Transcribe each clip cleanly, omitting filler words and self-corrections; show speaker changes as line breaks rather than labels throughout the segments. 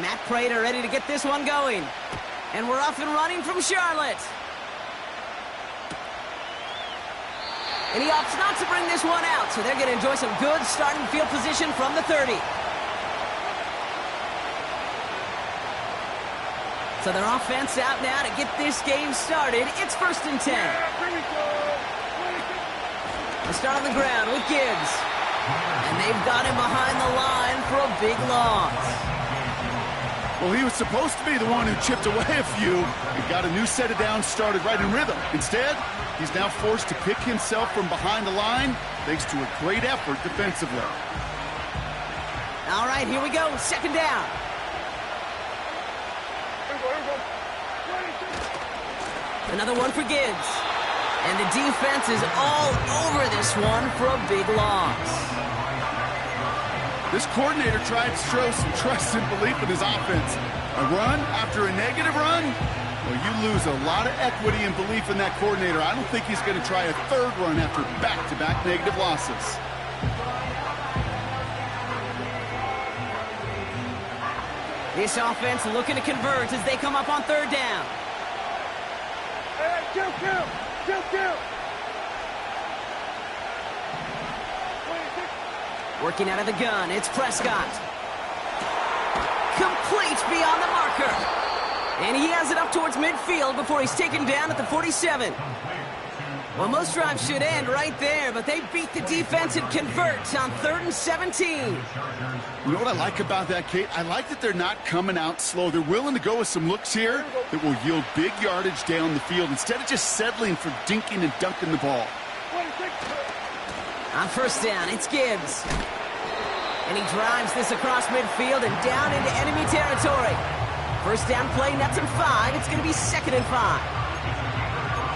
Matt Prater ready to get this one going. And we're off and running from Charlotte. And he opts not to bring this one out, so they're going to enjoy some good starting field position from the 30. So their offense out now to get this game started. It's 1st and 10. They start on the ground with Gibbs. And they've got him behind the line for a big loss.
Well, he was supposed to be the one who chipped away a few and got a new set of downs started right in rhythm. Instead, he's now forced to pick himself from behind the line thanks to a great effort defensively.
All right, here we go. 2nd down. Another one for Gibbs. And the defense is all over this one for a big loss.
This coordinator tried to show some trust and belief in his offense. A run after a negative run? Well, you lose a lot of equity and belief in that coordinator. I don't think he's going to try a 3rd run after back-to-back negative losses.
This offense looking to convert as they come up on 3rd down.
Hey, kill.
Working out of the gun, it's Prescott. Complete beyond the marker. And he has it up towards midfield before he's taken down at the 47. Well, most drives should end right there, but they beat the defense and convert on 3rd and 17.
You know what I like about that, Kate? I like that they're not coming out slow. They're willing to go with some looks here that will yield big yardage down the field instead of just settling for dinking and dunking the ball.
On 1st down, it's Gibbs. And he drives this across midfield and down into enemy territory. 1st down play, nets him 5. It's going to be 2nd and 5.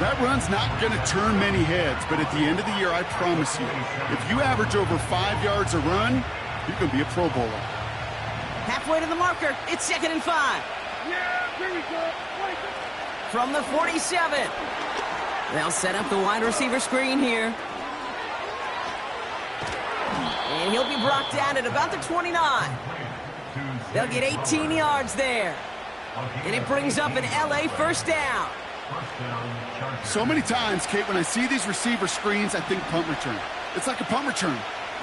That run's not going to turn many heads, but at the end of the year, I promise you, if you average over 5 yards a run, you're going to be a Pro Bowler.
Halfway to the marker, it's 2nd and 5.
Yeah, here we go.
From the 47. They'll set up the wide receiver screen here. And he'll be brought down at about the 29. They'll get 18 yards there. And it brings up an LA 1st down.
So many times, Kate, when I see these receiver screens, I think punt return. It's like a punt return.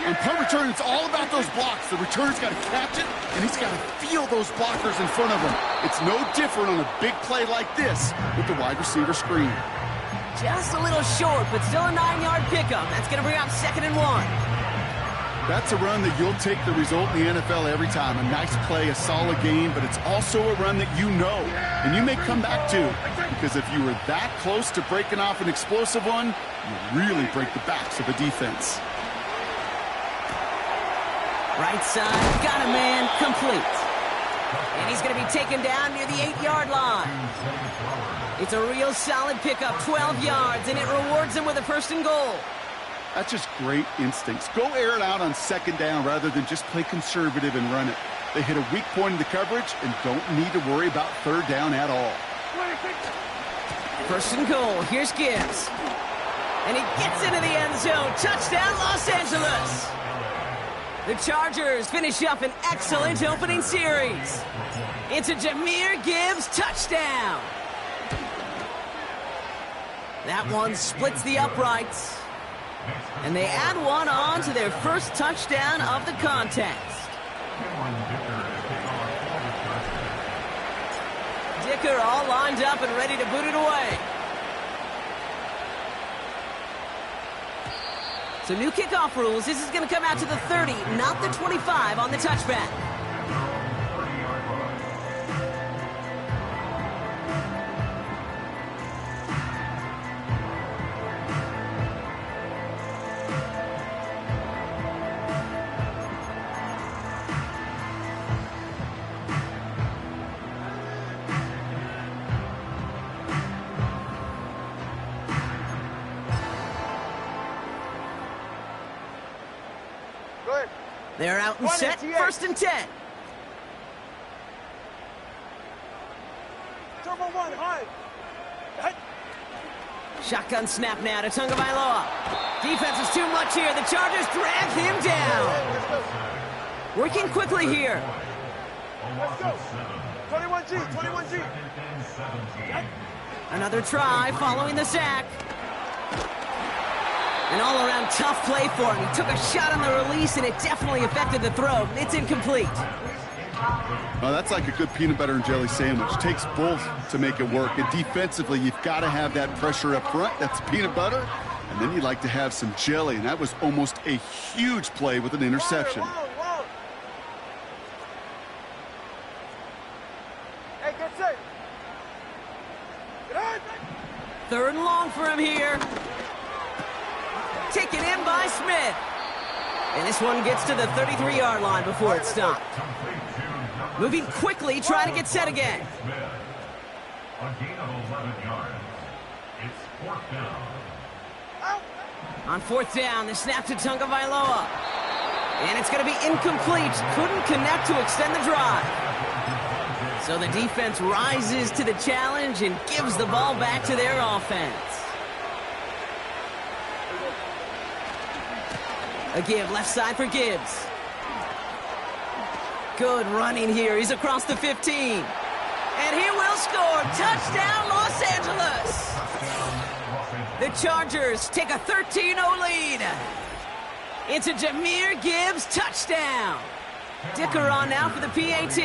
On punt return, it's all about those blocks. The returner's got to catch it, and he's got to feel those blockers in front of him. It's no different on a big play like this with the wide receiver screen.
Just a little short, but still a 9-yard pickup. That's going to bring up 2nd and 1.
That's a run that you'll take the result in the NFL every time. A nice play, a solid game, but it's also a run that you know, and you may come back to, because if you were that close to breaking off an explosive one, you really break the backs of a defense.
Right side, got a man, complete. And he's going to be taken down near the 8-yard line. It's a real solid pickup, 12 yards, and it rewards him with a 1st and goal.
That's just great instincts. Go air it out on 2nd down rather than just play conservative and run it. They hit a weak point in the coverage and don't need to worry about 3rd down at all.
1st and goal. Here's Gibbs. And he gets into the end zone. Touchdown, Los Angeles. The Chargers finish up an excellent opening series. It's a Jahmyr Gibbs touchdown. That one splits the uprights. And they add one on to their 1st touchdown of the contest. Dicker all lined up and ready to boot it away. So new kickoff rules. This is going to come out to the 30, not the 25 on the touchback. They're out and set, 1st and 10.
Turbo 1, high.
Shotgun snap now to Tagovailoa. Defense is too much here. The Chargers drag him down. Working quickly here.
Let's go. 21G, 21G.
Another try following the sack. An all-around tough play for him. He took a shot on the release, and it definitely affected the throw. It's incomplete.
Oh, that's like a good peanut butter and jelly sandwich. It takes both to make it work. And defensively, you've got to have that pressure up front. That's peanut butter. And then you'd like to have some jelly. And that was almost a huge play with an interception.
Wrong. Hey, get safe. Get on.
3rd and long for him here. Taken in by Smith. And this one gets to the 33-yard line before it's stopped. Moving quickly, trying to get set again.
A gain of 11 yards. It's 4th down.
On 4th down, the snap to Tagovailoa. And it's going to be incomplete. Couldn't connect to extend the drive. So the defense rises to the challenge and gives the ball back to their offense. A give left side for Gibbs. Good running here. He's across the 15. And he will score. Touchdown, Los Angeles. The Chargers take a 13-0 lead. It's a Jahmyr Gibbs touchdown. Dicker on now for the PAT.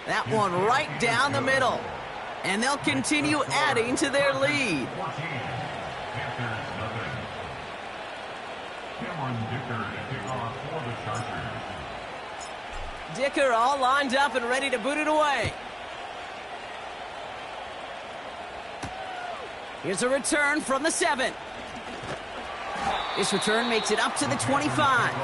That one right down the middle. And they'll continue adding to their lead. Dicker all lined up and ready to boot it away. Here's a return from the 7. This return makes it up to the 25.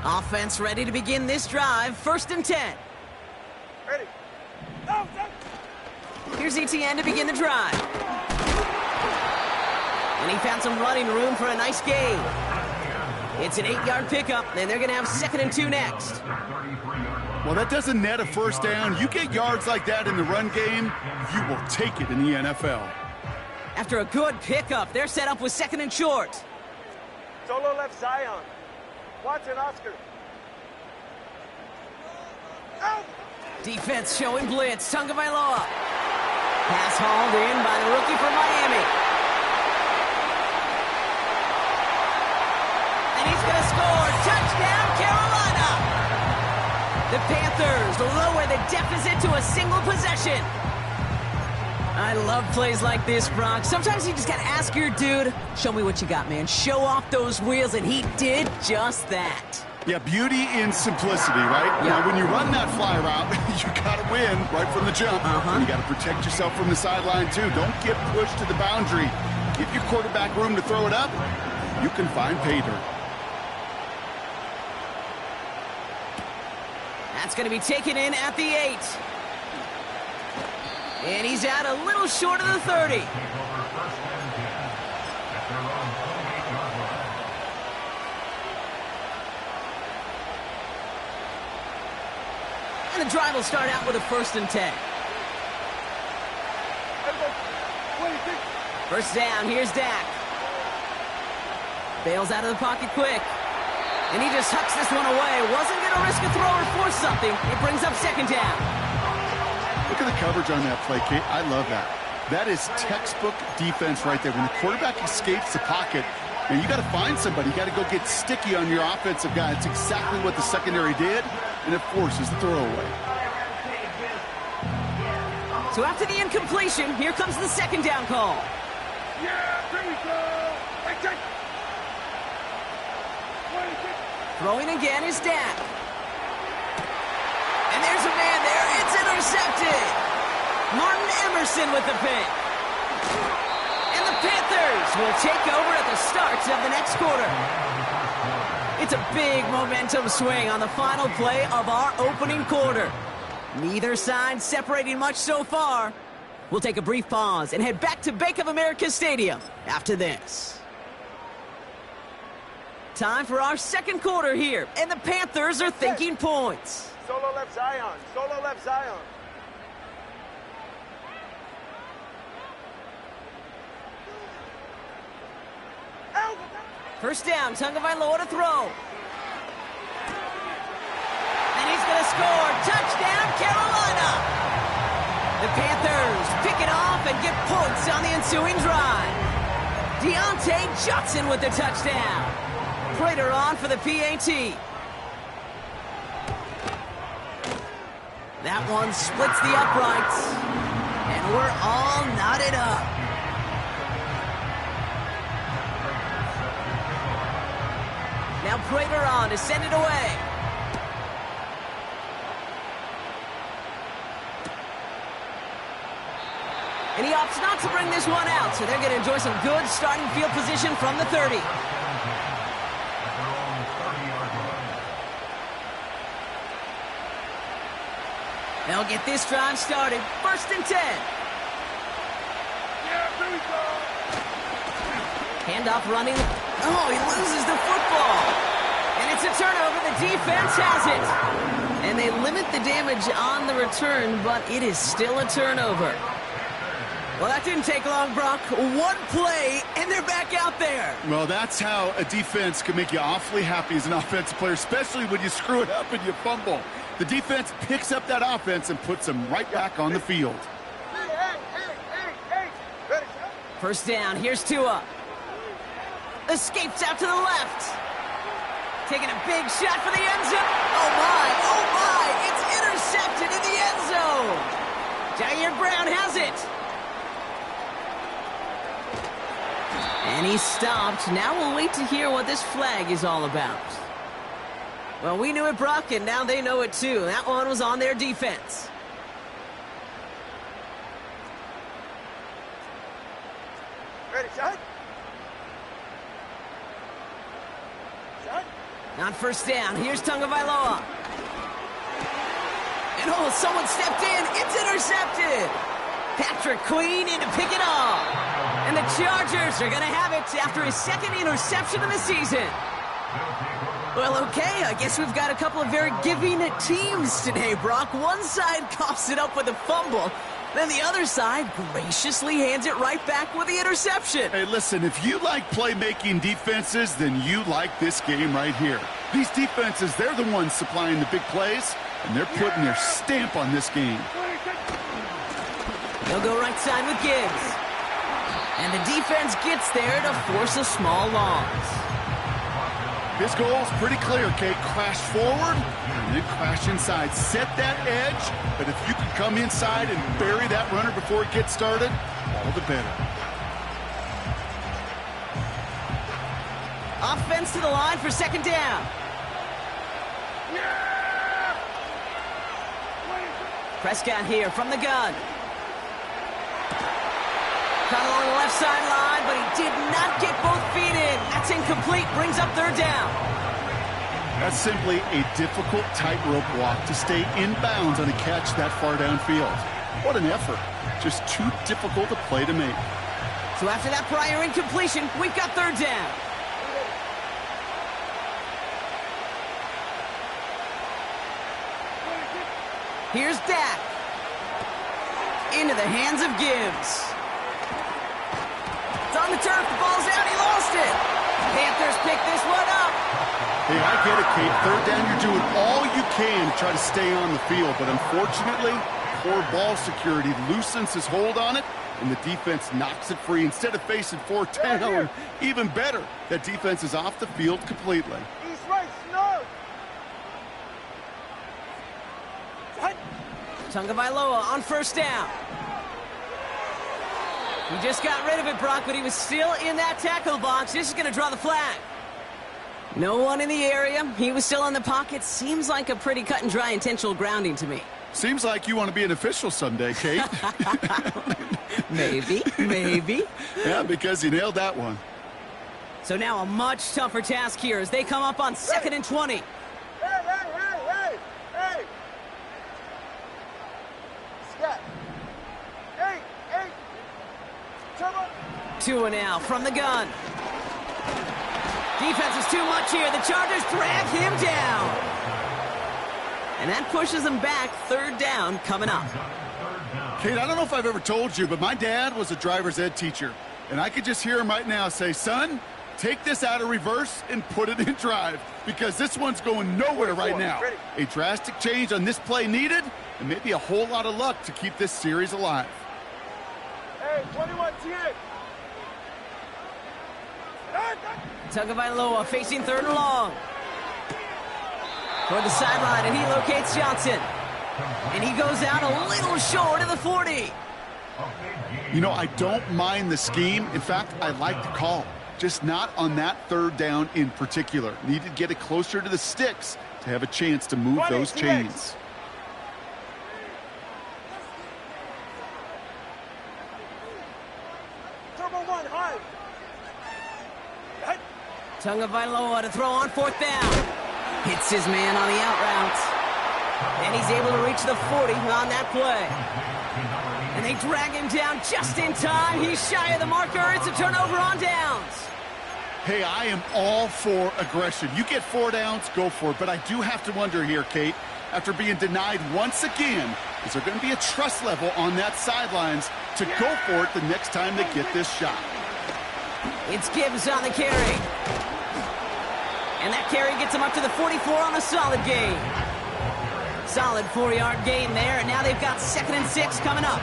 Offense ready to begin this drive. 1st and 10.
Ready. No.
Here's Etienne to begin the drive. And he found some running room for a nice gain. It's an 8-yard pickup, and they're going to have 2nd and 2 next.
Well, that doesn't net a 1st down. You get yards like that in the run game, you will take it in the NFL.
After a good pickup, they're set up with 2nd and short.
Solo left Zion. Watson, Oscar. Out.
Defense showing blitz. Tagovailoa. Pass hauled in by the rookie from Miami. And he's going to score. Touchdown, Carolina. The Panthers lower the deficit to a single possession. I love plays like this, Brock. Sometimes you just got to ask your dude, show me what you got, man. Show off those wheels, and he did just that.
Yeah, beauty in simplicity, right?
Yeah.
Now, when you run that fly route, you got to win right from the jump. You got to protect yourself from the sideline, too. Don't get pushed to the boundary. Give your quarterback room to throw it up. You can find pay dirt.
That's going to be taken in at the 8. And he's out a little short of the 30. And the drive will start out with a 1st and 10. 1st down, here's Dak. Bails out of the pocket quick. And he just hucks this one away. Wasn't going to risk a throw or force something. It brings up 2nd down.
Look at the coverage on that play, Kate. I love that. That is textbook defense right there. When the quarterback escapes the pocket, and you got to find somebody. You got to go get sticky on your offensive guy. It's exactly what the secondary did, and it forces the throwaway.
So after the incompletion, here comes the 2nd down call.
Yeah, here we go. Hey, check.
Throwing again is Dak. And there's a man there. It's intercepted. Martin Emerson with the pick. And the Panthers will take over at the start of the next quarter. It's a big momentum swing on the final play of our opening quarter. Neither side separating much so far. We'll take a brief pause and head back to Bank of America Stadium after this. Time for our second quarter here, and the Panthers are thinking points.
Solo left Zion. Solo left Zion.
First down, Tagovailoa to throw. And he's going to score. Touchdown, Carolina! The Panthers pick it off and get points on the ensuing drive. Deontay Johnson with the touchdown. Prater on for the PAT. That one splits the uprights. And we're all knotted up. Now Prater on to send it away. And he opts not to bring this one out, so they're going to enjoy some good starting field position from the 30. They'll get this drive started. 1st and 10.
Yeah, here we go.
Handoff running. Oh, he loses the football. And it's a turnover. The defense has it. And they limit the damage on the return, but it is still a turnover. Well, that didn't take long, Brock. One play, and they're back out there.
Well, that's how a defense can make you awfully happy as an offensive player, especially when you screw it up and you fumble. The defense picks up that offense and puts them right back on the field.
Hey.
First down, here's Tua. Escapes out to the left. Taking a big shot for the end zone. Oh my, it's intercepted in the end zone. Jair Brown has it. And he's stopped. Now we'll wait to hear what this flag is all about. Well, we knew it, Brock, and now they know it too. That one was on their defense.
Ready, shot? Shot?
On first down, here's Tagovailoa. And oh, someone stepped in. It's intercepted. Patrick Queen in to pick it off. And the Chargers are going to have it after his second interception of the season. Well, okay, I guess we've got a couple of very giving teams today, Brock. One side coughs it up with a fumble, then the other side graciously hands it right back with the interception.
Hey, listen, if you like playmaking defenses, then you like this game right here. These defenses, they're the ones supplying the big plays, and they're putting their stamp on this game.
They'll go right side with Gibbs. And the defense gets there to force a small loss.
His goal is pretty clear, Kate. Crash forward and then crash inside. Set that edge, but if you can come inside and bury that runner before it gets started, all the better.
Offense to the line for second down.
Yeah!
Prescott here from the gun. Caught along the left sideline, but he did not get both feet in. That's incomplete, brings up third down.
That's simply a difficult tightrope walk to stay in bounds on a catch that far downfield. What an effort. Just too difficult a play to make.
So after that prior incompletion, we've got third down. Here's Dak. Into the hands of Gibbs. It's on the turf, the ball's out, he lost it. Panthers pick this one up.
Hey, I get it, Kate. Third down, you're doing all you can to try to stay on the field, but unfortunately, poor ball security loosens his hold on it, and the defense knocks it free. Instead of facing fourth down, even better, that defense is off the field completely.
He's right, no!
Tagovailoa on first down. He just got rid of it, Brock, but he was still in that tackle box. This is going to draw the flag. No one in the area. He was still in the pocket. Seems like a pretty cut and dry intentional grounding to me.
Seems like you want to be an official someday, Kate.
Maybe.
Yeah, because you nailed that one.
So now a much tougher task here as they come up on 2nd and 20.
Hey!
Tua now from the gun. Defense is too much here. The Chargers drag him down. And that pushes them back. Third down coming up.
Kate, I don't know if I've ever told you, but my dad was a driver's ed teacher. And I could just hear him right now say, son, take this out of reverse and put it in drive, because this one's going nowhere right now. A drastic change on this play needed, and maybe a whole lot of luck to keep this series alive.
Hey, 21 T8.
Tagovailoa facing third and long. Toward the sideline, and he locates Johnson. And he goes out a little short of the 40.
You know, I don't mind the scheme. In fact, I like the call. Just not on that third down in particular. Need to get it closer to the sticks to have a chance to move those chains.
Turbo 1, high.
Tagovailoa to throw on fourth down. Hits his man on the out route. And he's able to reach the 40 on that play. And they drag him down just in time. He's shy of the marker. It's a turnover on downs.
Hey, I am all for aggression. You get 4 downs, go for it. But I do have to wonder here, Kate, after being denied once again, is there going to be a trust level on that sidelines to go for it the next time they get this shot?
It's Gibbs on the carry. And that carry gets him up to the 44 on a solid gain. Solid 4-yard gain there, and now they've got 2nd and 6 coming up.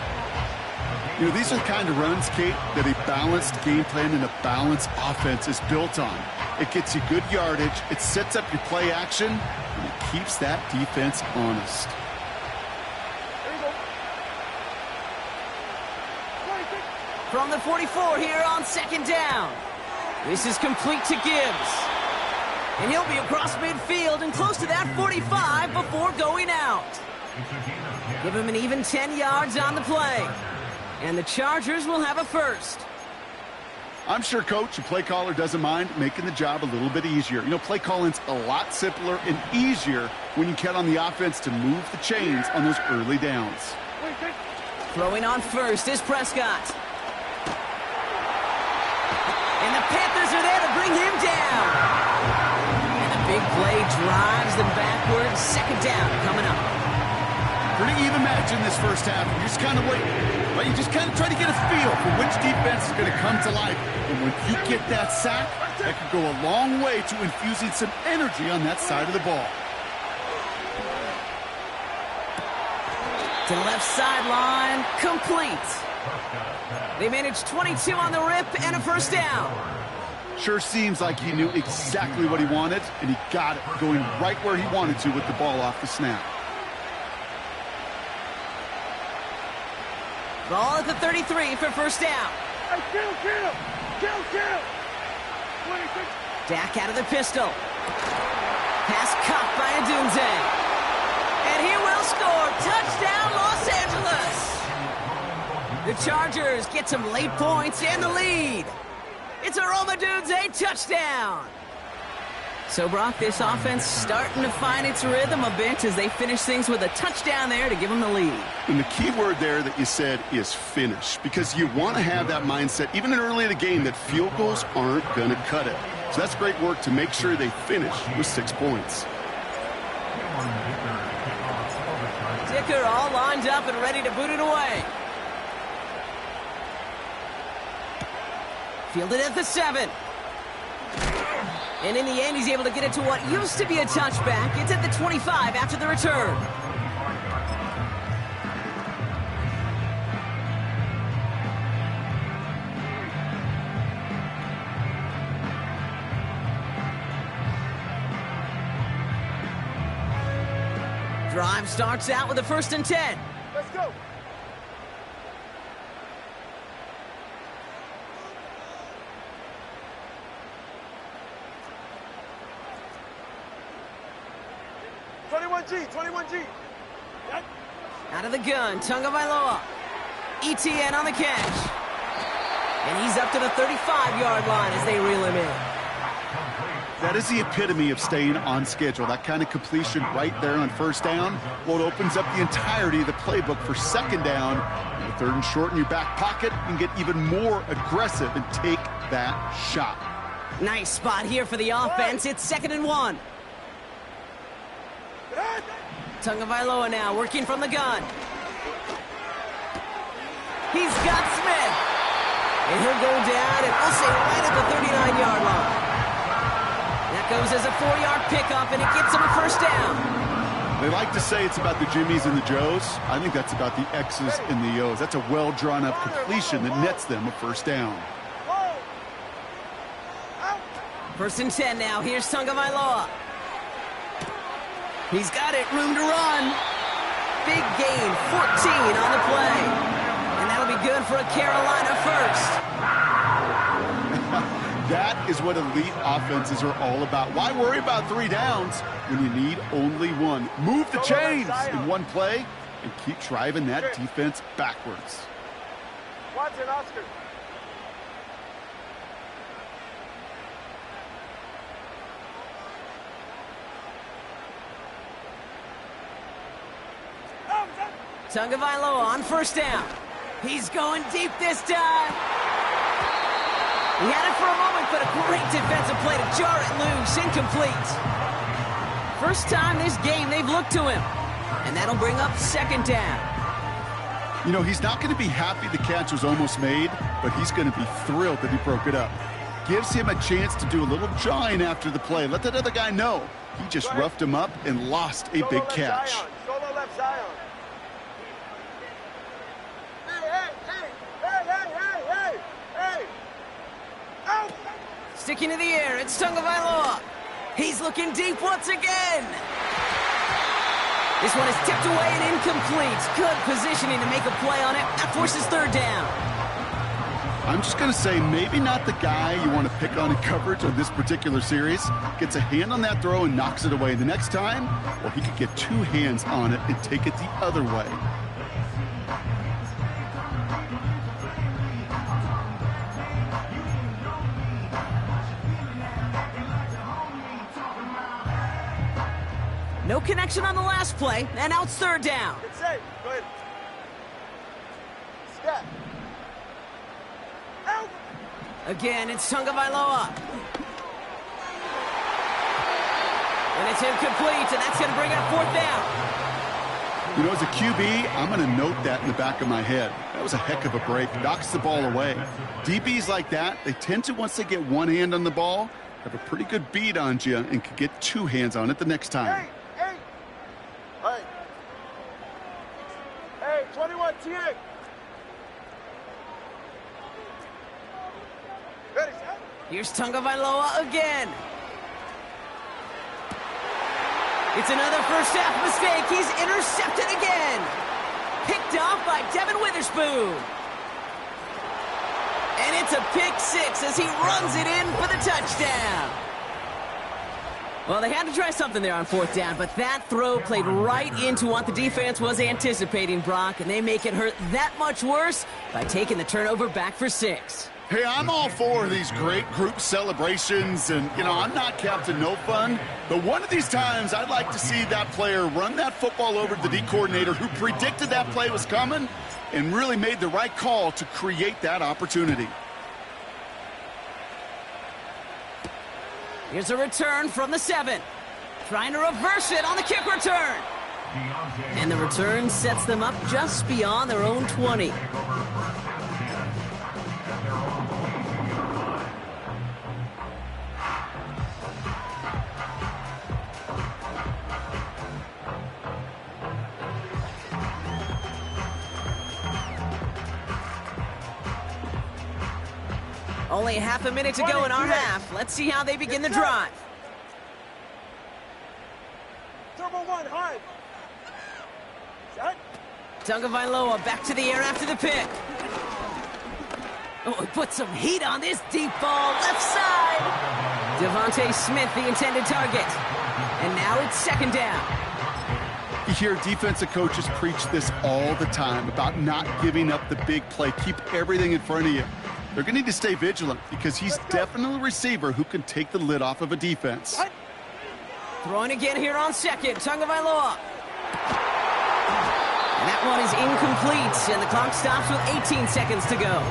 You know, these are the kind of runs, Kate, that a balanced game plan and a balanced offense is built on. It gets you good yardage, it sets up your play action, and it keeps that defense honest.
From the 44 here on 2nd down. This is complete to Gibbs. And he'll be across midfield and close to that 45 before going out. Give him an even 10 yards on the play. And the Chargers will have a first.
I'm sure Coach, the play caller, doesn't mind making the job a little bit easier. You know, play calling's a lot simpler and easier when you count on the offense to move the chains on those early downs.
Throwing on first is Prescott. And the Panthers are there to bring him down. And the big play drives them backwards. 2nd down coming up.
Pretty even match in this first half. You're just kind of waiting. Right? You just kind of try to get a feel for which defense is going to come to life. And when you get that sack, that could go a long way to infusing some energy on that side of the ball.
To the left sideline, complete. They managed 22 on the rip and a first down.
Sure seems like he knew exactly what he wanted, and he got it, going right where he wanted to with the ball off the snap.
Ball at the 33 for first down.
Hey, kill. 26.
Dak out of the pistol. Pass caught by Adunze. And he will score. Touchdown, Los Angeles. The Chargers get some late points and the lead. It's a Adunze touchdown. So, Brock, this offense starting to find its rhythm a bit as they finish things with a touchdown there to give them the lead.
And the key word there that you said is finish, because you want to have that mindset, even in early in the game, that field goals aren't going to cut it. So that's great work to make sure they finish with 6 points.
Dicker all lined up and ready to boot it away. Fielded at the 7. And in the end, he's able to get it to what used to be a touchback. It's at the 25 after the return. Drive starts out with a 1st and 10.
Let's go.
Out of the gun, Tagovailoa. ETN on the catch. And he's up to the 35-yard line as they reel him in.
That is the epitome of staying on schedule. That kind of completion right there on first down, well, it opens up the entirety of the playbook for second down. And the third and short in your back pocket, you can get even more aggressive and take that shot.
Nice spot here for the offense. It's 2nd and 1. Tagovailoa now working from the gun. He's got Smith. And he'll go down, and we'll say right at the 39-yard line. That goes as a 4-yard pickup, and it gets him a first down.
They like to say it's about the Jimmies and the Joes. I think that's about the X's and the O's. That's a well-drawn-up completion that nets them a first down.
1st and 10 now. Here's Tagovailoa. He's got it. Room to run. Big gain. 14 on the play. And that'll be good for a Carolina first.
That is what elite offenses are all about. Why worry about 3 downs when you need only 1? Move the chains in one play and keep driving that defense backwards.
Watson, Oscar.
Tagovailoa on first down. He's going deep this time. He had it for a moment, but a great defensive play to jar it loose. Incomplete. First time this game they've looked to him. And that'll bring up 2nd down.
You know, he's not going to be happy the catch was almost made, but he's going to be thrilled that he broke it up. Gives him a chance to do a little jawing after the play. Let that other guy know. He just roughed him up and lost a big catch.
Solo left Zion. Hey! Out!
Sticking to the air, it's Tagovailoa. He's looking deep once again. This one is tipped away and incomplete. Good positioning to make a play on it. That forces 3rd down.
I'm just going to say maybe not the guy you want to pick on in coverage on this particular series. Gets a hand on that throw and knocks it away. The next time, well, he could get 2 hands on it and take it the other way.
No connection on the last play, and now it's 3rd down.
It's safe. Go ahead. Step. Out!
Again, it's Tagovailoa. And it's incomplete, and that's going to bring up 4th down.
You know, as a QB, I'm going to note that in the back of my head. That was a heck of a break. Knocks the ball away. DBs like that, they tend to, once they get 1 hand on the ball, have a pretty good beat on you and can get 2 hands on it the next time.
Hey, 21, TA. Ready, set.
Here's Tagovailoa again. It's another first half mistake. He's intercepted again. Picked off by Devin Witherspoon. And it's a pick 6 as he runs it in for the touchdown. Well, they had to try something there on 4th down, but that throw played right into what the defense was anticipating, Brock, and they make it hurt that much worse by taking the turnover back for 6.
Hey, I'm all for these great group celebrations, and, you know, I'm not Captain No Fun, but one of these times I'd like to see that player run that football over to the D coordinator who predicted that play was coming and really made the right call to create that opportunity.
Here's a return from the 7. Trying to reverse it on the kick return. And the return sets them up just beyond their own 20. Only half a minute to go in our half. Let's see how they begin the drive.
Turbo 1, hard. Set.
Tagovailoa back to the air after the pick. Oh, he put some heat on this deep ball, left side. Devontae Smith, the intended target. And now it's 2nd down.
You hear defensive coaches preach this all the time about not giving up the big play. Keep everything in front of you. They're going to need to stay vigilant because he's definitely a receiver who can take the lid off of a defense.
Throwing again here on second, Tagovailoa. And that one is incomplete, and the clock stops with 18 seconds to go.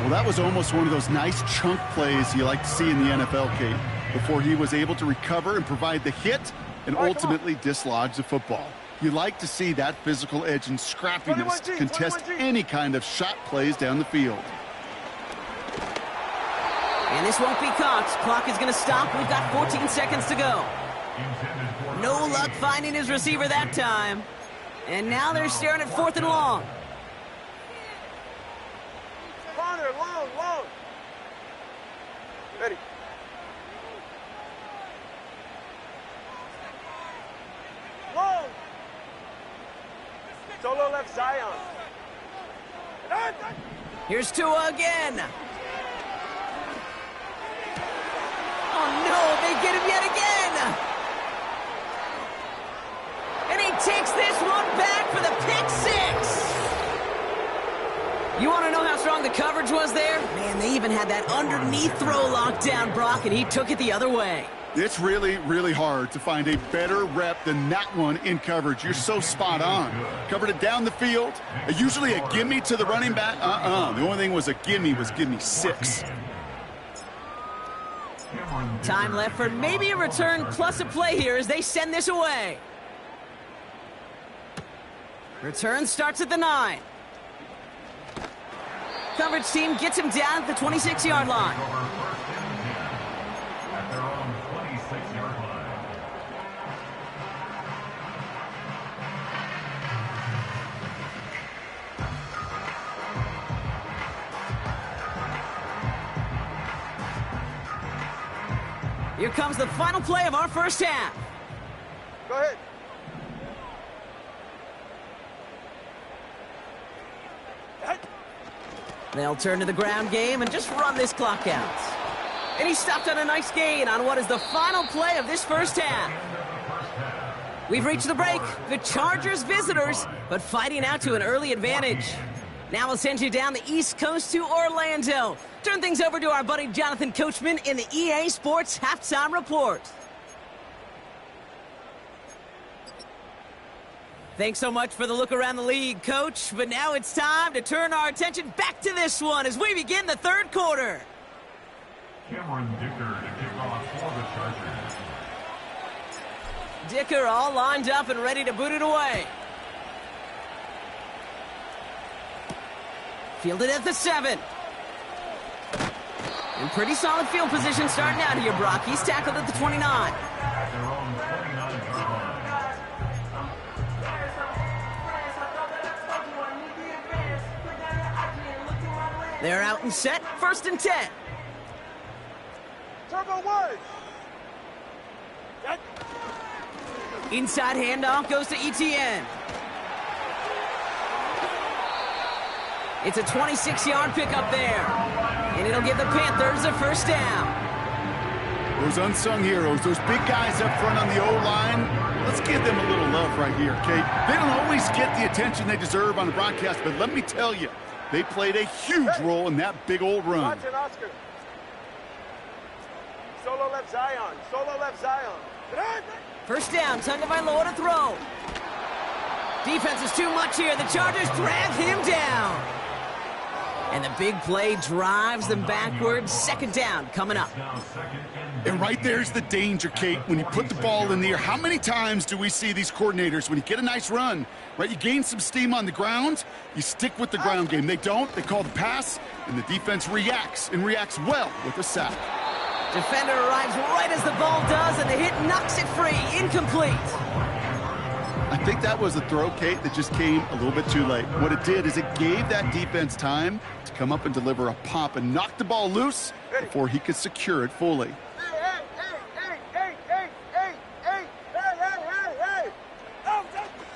Well, that was almost one of those nice chunk plays you like to see in the NFL, Kate, before he was able to recover and provide the hit and ultimately dislodge the football. You like to see that physical edge and scrappiness to contest any kind of shot plays down the field.
And this won't be caught. Clock is going to stop. We've got 14 seconds to go. No luck finding his receiver that time. And now they're staring at 4th and long.
Corner, long, long. Ready. Long. Solo left Zion.
Here's Tua again. Oh no, they get him yet again. And he takes this one back for the pick 6. You want to know how strong the coverage was there? Man, they even had that underneath throw locked down, Brock, and he took it the other way.
It's really, really hard to find a better rep than that one in coverage. You're so spot on. Covered it down the field. Usually a gimme to the running back. The only thing was a gimme 6.
Time left for maybe a return plus a play here as they send this away. Return starts at the 9. Coverage team gets him down at the 26-yard line.
At their own 26-yard line.
Here comes the final play of our first half.
Go ahead.
They'll turn to the ground game and just run this clock out. And he stopped on a nice gain on what is the final play of this first half. We've reached the break. The Chargers visitors, but fighting out to an early advantage. Now we'll send you down the East Coast to Orlando. Turn things over to our buddy Jonathan Coachman in the EA Sports Halftime Report. Thanks so much for the look around the league, Coach. But now it's time to turn our attention back to this one as we begin the third quarter.
Cameron Dicker to kick off for the Chargers.
Dicker all lined up and ready to boot it away. Fielded at the 7. And pretty solid field position starting out here, Brock. He's tackled at the 29.
At their own 29-yard line.
They're out and set. 1st and 10.
Turbo 1.
Inside handoff goes to ETN. It's a 26-yard pickup there. And it'll give the Panthers a first down.
Those unsung heroes, those big guys up front on the O-line, let's give them a little love right here, Kate. They don't always get the attention they deserve on the broadcast, but let me tell you, they played a huge role in that big old run.
Watch it, Oscar. Solo left Zion. Solo left Zion.
First down, Tagovailoa to throw. Defense is too much here. The Chargers drag him down. And the big play drives them backwards. 2nd down coming up.
And right there's the danger, Kate, when you put the ball in the air. How many times do we see these coordinators, when you get a nice run, right, you gain some steam on the ground, you stick with the ground game. They don't. They call the pass, and the defense reacts, and reacts well with a sack.
Defender arrives right as the ball does, and the hit knocks it free. Incomplete.
I think that was a throw, Kate, that just came a little bit too late. What it did is it gave that defense time to come up and deliver a pop and knock the ball loose before he could secure it fully.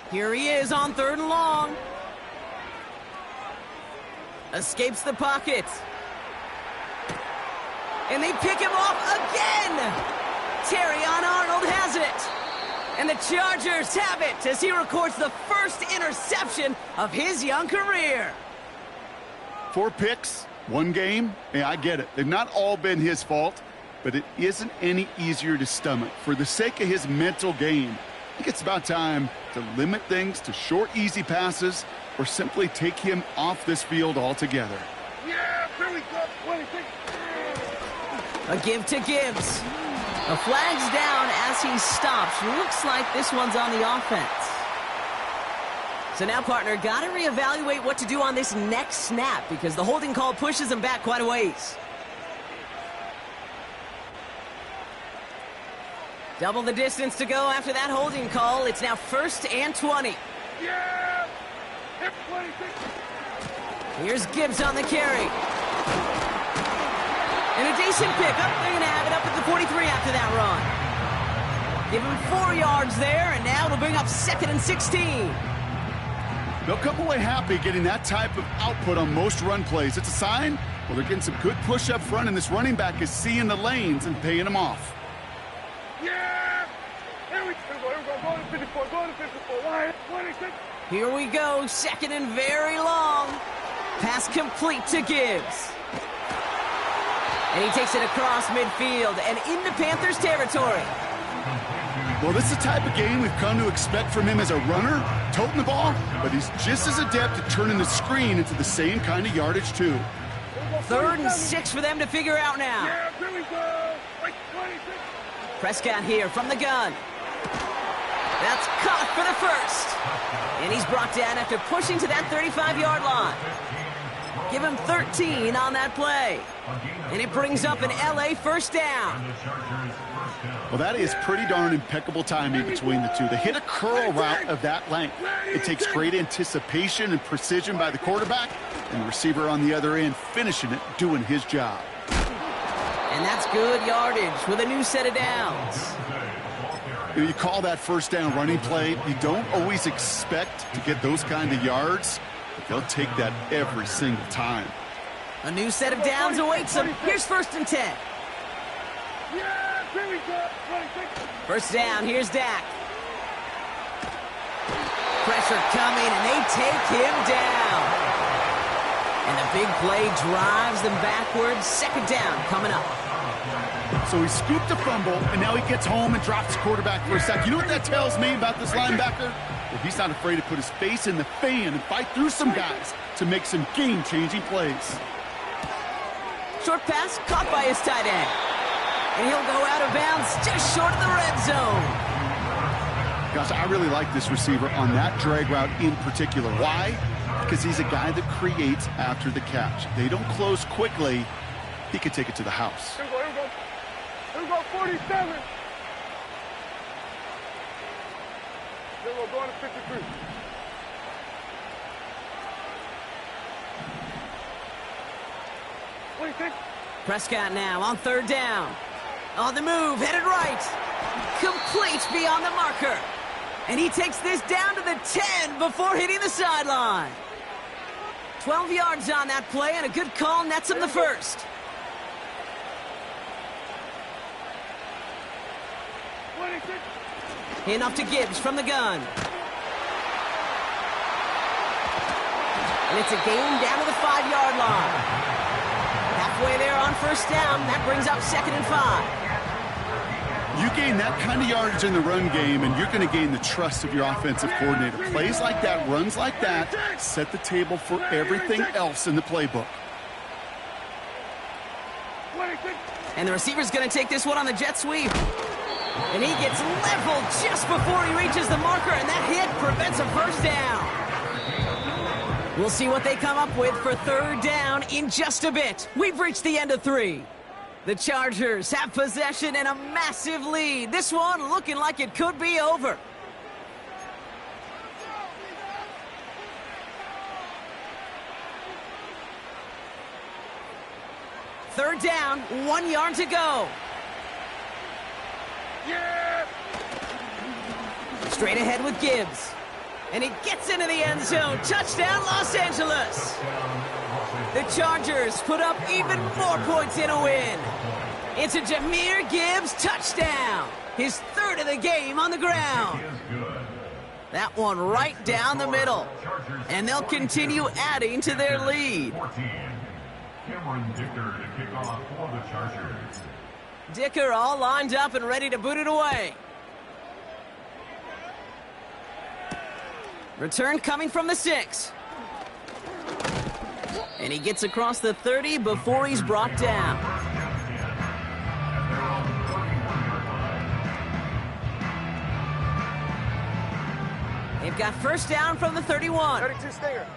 Here he is on 3rd and long. Escapes the pocket. And they pick him off again. Terrion Arnold has it. And the Chargers have it as he records the first interception of his young career.
4 picks, One game, yeah, I get it. They've not all been his fault, but it isn't any easier to stomach. For the sake of his mental game, I think it's about time to limit things to short, easy passes or simply take him off this field altogether.
Yeah, here we go. 26.
A give to Gibbs. A flag's down as he stops. Looks like this one's on the offense. So now, partner, got to reevaluate what to do on this next snap because the holding call pushes him back quite a ways. Double the distance to go after that holding call. It's now 1st and 20.
Yeah! Hip 26.
Here's Gibbs on the carry. And a decent pickup. They're going to have it up at the 43 after that run. Give him 4 yards there, and now it'll bring up 2nd and 16.
They'll come away happy getting that type of output on most run plays. It's a sign, well, they're getting some good push up front, and this running back is seeing the lanes and paying them off.
Yeah! Here we go. Go to 54. Go to 54. Line 26.
Here we go. 2nd and very long. Pass complete to Gibbs. And he takes it across midfield and into Panthers territory.
Well, this is the type of game we've come to expect from him as a runner, toting the ball, but he's just as adept at turning the screen into the same kind of yardage, too.
3rd and 6 for them to figure out now.
Yeah, here we go. Right 26.
Prescott here from the gun. That's caught for the 1st. And he's brought down after pushing to that 35-yard line. Give him 13 on that play. And it brings up an LA 1st down.
Well, that is pretty darn impeccable timing between the two. They hit a curl route of that length. It takes great anticipation and precision by the quarterback, and the receiver on the other end finishing it, doing his job.
And that's good yardage with a new set of downs.
You call that 1st down running play, you don't always expect to get those kind of yards, but they'll take that every single time.
A new set of downs awaits them. Here's 1st and 10.
Yeah, here we go. 26.
1st down, here's Dak. Pressure coming, and they take him down. And a big play drives them backwards. 2nd down coming up.
So he scooped a fumble, and now he gets home and drops the quarterback for a sack. You know what that tells me about this linebacker? Well, he's not afraid to put his face in the fan and fight through some guys to make some game-changing plays.
Short pass caught by his tight end. And he'll go out of bounds just short of the red zone.
Gosh, I really like this receiver on that drag route in particular. Why? Because he's a guy that creates after the catch. They don't close quickly. He could take it to the house.
Here we go. Here we go. 47. Here we go. Going to 53.
Prescott now on 3rd down. On the move, headed right. Complete beyond the marker. And he takes this down to the 10 before hitting the sideline. 12 yards on that play, and a good call nets him the 1st. Enough to Gibbs from the gun. And it's a gain down to the 5-yard line. Halfway there on 1st down. That brings up 2nd and 5.
You gain that kind of yardage in the run game, and you're going to gain the trust of your offensive coordinator. Plays like that, runs like that, set the table for everything else in the playbook.
And the receiver's going to take this one on the jet sweep. And he gets leveled just before he reaches the marker, and that hit prevents a 1st down. We'll see what they come up with for 3rd down in just a bit. We've reached the end of 3. The Chargers have possession and a massive lead. This one looking like it could be over. Third down, 1 yard to go.
Yeah!
Straight ahead with Gibbs. And he gets into the end zone. Touchdown, Los Angeles. The Chargers put up even more points in a win. It's a Jahmyr Gibbs touchdown. His 3rd of the game on the ground. That one right down the middle. And they'll continue adding to their lead.
Dicker to kick off for the Chargers.
Dicker all lined up and ready to boot it away. Return coming from the 6. And he gets across the 30 before he's brought down. They've got first down from the 31.
32 Stinger.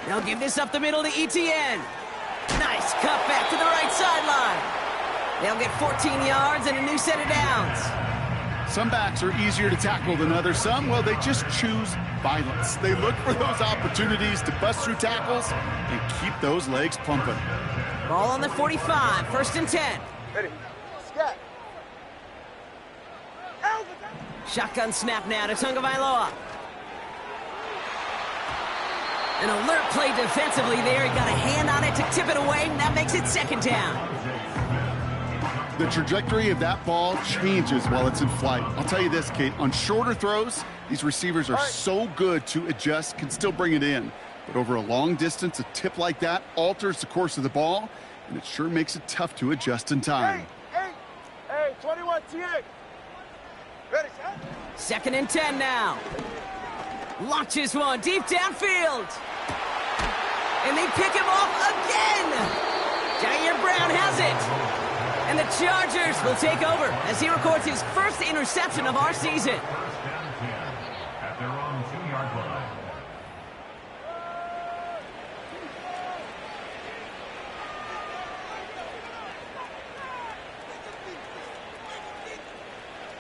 They'll give this up the middle to ETN. Nice cut back to the right sideline. They'll get 14 yards and a new set of downs.
Some backs are easier to tackle than others. Some, well, they just choose violence. They look for those opportunities to bust through tackles and keep those legs pumping.
Ball on the 45, first and 10.
Ready. Scat.
Shotgun snap now to Tagovailoa. An alert play defensively there. He got a hand on it to tip it away, and that makes it second down.
The trajectory of that ball changes while it's in flight. I'll tell you this, Kate, on shorter throws, these receivers are so good to adjust, can still bring it in. But over a long distance, a tip like that alters the course of the ball, and it sure makes it tough to adjust in time.
Hey, 21 TA. Ready, set.
Second and 10 now. Launches one deep downfield. And they pick him off again. Jair Brown has it. And the Chargers will take over as he records his first interception of our season.
First down and 10 at their own 2-yard line.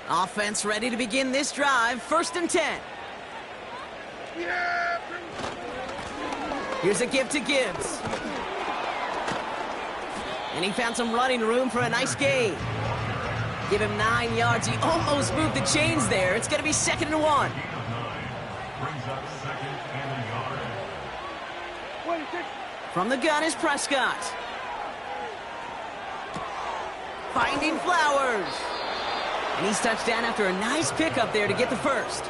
Offense ready to begin this drive. First and 10. Here's a give to Gibbs. And he found some running room for a nice gain. Give him 9 yards. He almost moved the chains there. It's going to be second and 1.
Brings up second and a yard.
From the gun is Prescott. Finding Flowers. And he's touched down after a nice pickup there to get the first.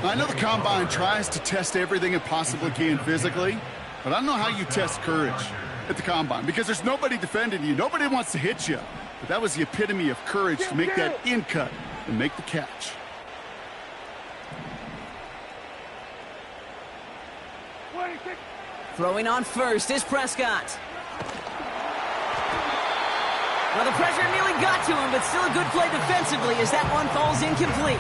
I know the Combine tries to test everything it possibly can physically, but I don't know how you test courage at the Combine because there's nobody defending you. Nobody wants to hit you. But that was the epitome of courage to make that in cut and make the catch.
Throwing on first is Prescott. Well, the pressure nearly got to him, but still a good play defensively as that one falls incomplete.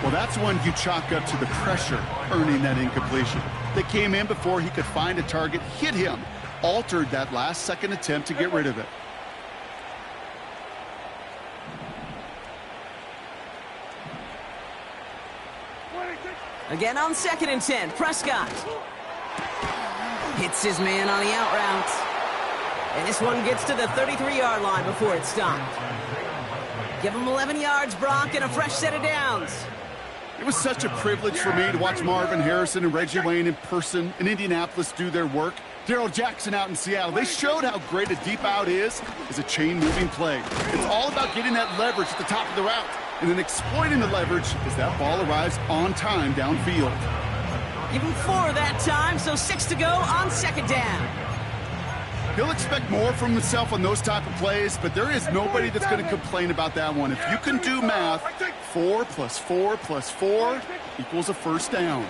Well, that's one you chalk up to the pressure earning that incompletion. They came in before he could find a target, hit him, altered that last-second attempt to get rid of it.
Again on second and 10, Prescott. Hits his man on the out route. And this one gets to the 33-yard line before it's stopped. Give him 11 yards, Brock, and a fresh set of downs.
It was such a privilege for me to watch Marvin Harrison and Reggie Wayne in person in Indianapolis do their work. Darrell Jackson out in Seattle. They showed how great a deep out is as a chain-moving play. It's all about getting that leverage at the top of the route and then exploiting the leverage as that ball arrives on time downfield.
Give him 4 that time, so 6 to go on second down.
He'll expect more from himself on those type of plays, but there is nobody that's going to complain about that one. If you can do math, 4 plus 4 plus 4 equals a first down.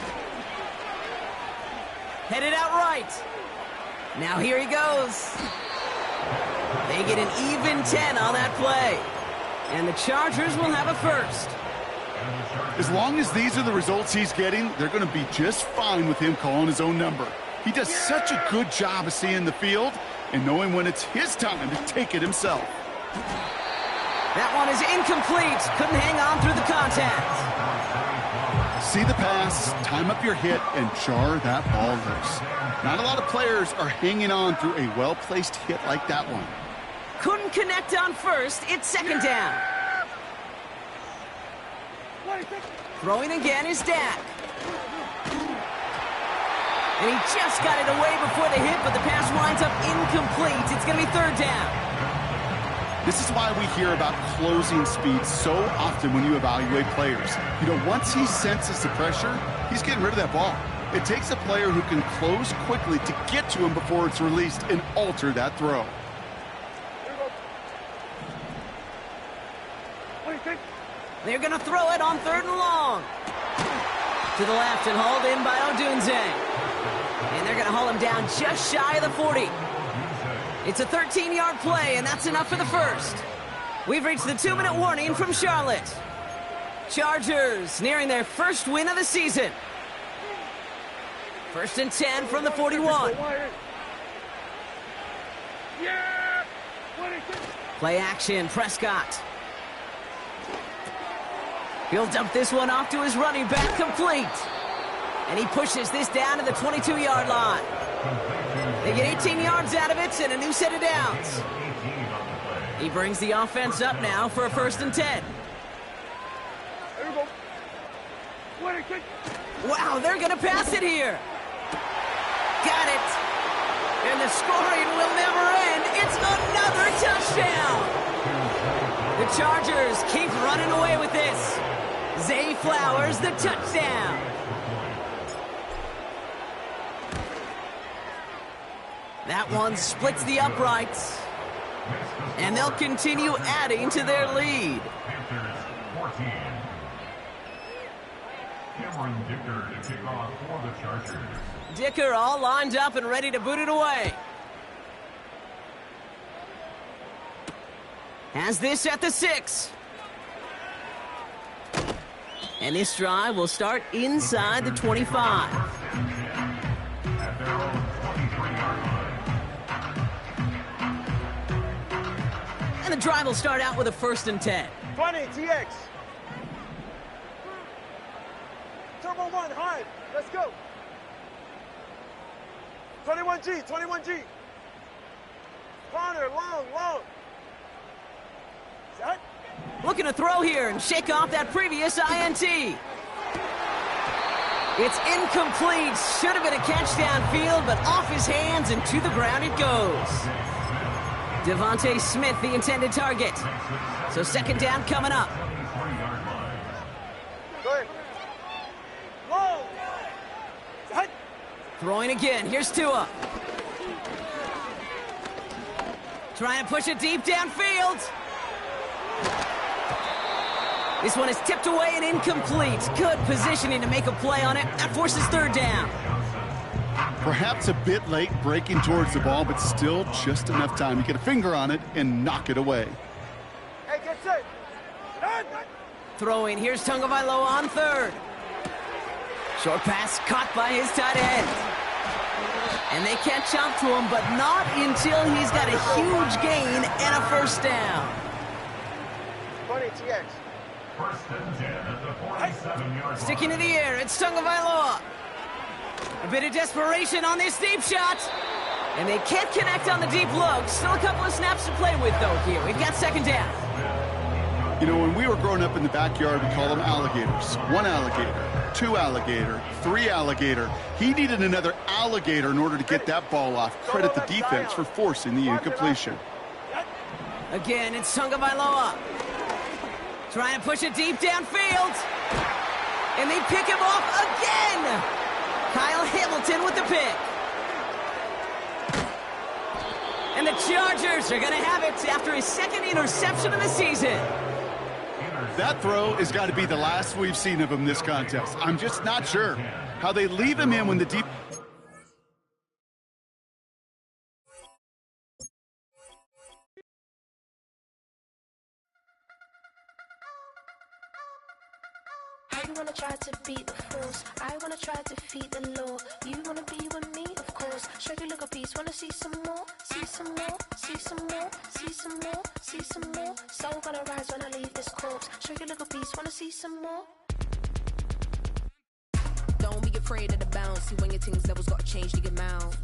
Headed out right. Now here he goes. They get an even 10 on that play. And the Chargers will have a first.
As long as these are the results he's getting, they're going to be just fine with him calling his own number. He does such a good job of seeing the field and knowing when it's his time to take it himself.
That one is incomplete. Couldn't hang on through the contact.
See the pass, time up your hit, and jar that ball loose. Not a lot of players are hanging on through a well-placed hit like that one.
Couldn't connect on first. It's second down. Throwing again is Dak. And he just got it away before the hit, but the pass winds up incomplete. It's going to be third down.
This is why we hear about closing speed so often when you evaluate players. You know, once he senses the pressure, he's getting rid of that ball. It takes a player who can close quickly to get to him before it's released and alter that throw.
They're going to throw it on 3rd and long. To the left and hauled in by Odunze. And they're going to haul him down just shy of the 40. It's a 13-yard play, and that's enough for the first. We've reached the 2-minute warning from Charlotte. Chargers nearing their first win of the season. 1st and 10 from the 41. Play action, Prescott. He'll dump this one off to his running back, complete. And he pushes this down to the 22-yard line. They get 18 yards out of it and a new set of downs. He brings the offense up now for a 1st and 10. Wow, they're going to pass it here. Got it. And the scoring will never end. It's another touchdown. The Chargers keep running away with this. Zay Flowers, the touchdown. That one splits the uprights. And they'll continue adding to their lead.
Panthers 14. Cameron Dicker to kick off for the Chargers.
Dicker all lined up and ready to boot it away. Has this at the 6. And this drive will start inside the 25.
At their own 23-yard line.
And the drive will start out with a 1st and 10.
20, TX. Turbo 1, high. Let's go. 21G, 21G. Corner, long. Set.
Looking to throw here and shake off that previous INT. It's incomplete. Should have been a catch downfield, but off his hands and to the ground it goes. Devontae Smith, the intended target. So 2nd down coming up.
Good. Long. Set.
Throwing again. Here's Tua. Trying to push it deep downfield. This one is tipped away and incomplete. Good positioning to make a play on it. That forces 3rd down.
Perhaps a bit late breaking towards the ball, but still just enough time to get a finger on it and knock it away.
Hey, get set.
Throwing. Here's Tagovailoa on 3rd. Short pass caught by his tight end. And they catch up to him, but not until he's got a huge gain and a 1st down.
20, TX.
1st and 10 at the 47-yard line.
Sticking to the air, it's Tagovailoa. A bit of desperation on this deep shot. And they can't connect on the deep look. Still a couple of snaps to play with, though, here. We've got 2nd down.
You know, when we were growing up in the backyard, we called them alligators. 1 alligator, 2 alligator, 3 alligator. He needed another alligator in order to get that ball off. Credit the defense for forcing the incompletion.
Again, it's Tagovailoa. Trying to push it deep downfield. And they pick him off again. Kyle Hamilton with the pick. And the Chargers are going to have it after his 2nd interception of the season.
That throw has got to be the last we've seen of him this contest. I'm just not sure how they leave him in when the deep...
You wanna try to beat the force, I wanna try to defeat the law. You wanna be with me, of course. Show you look a piece, wanna see some more, see some more, see some more, see some more, see some more. Soul gonna rise when I leave this corpse. Show you look a piece, wanna see some more. Don't be afraid of the bounce. See when your things levels gotta change to get mouth.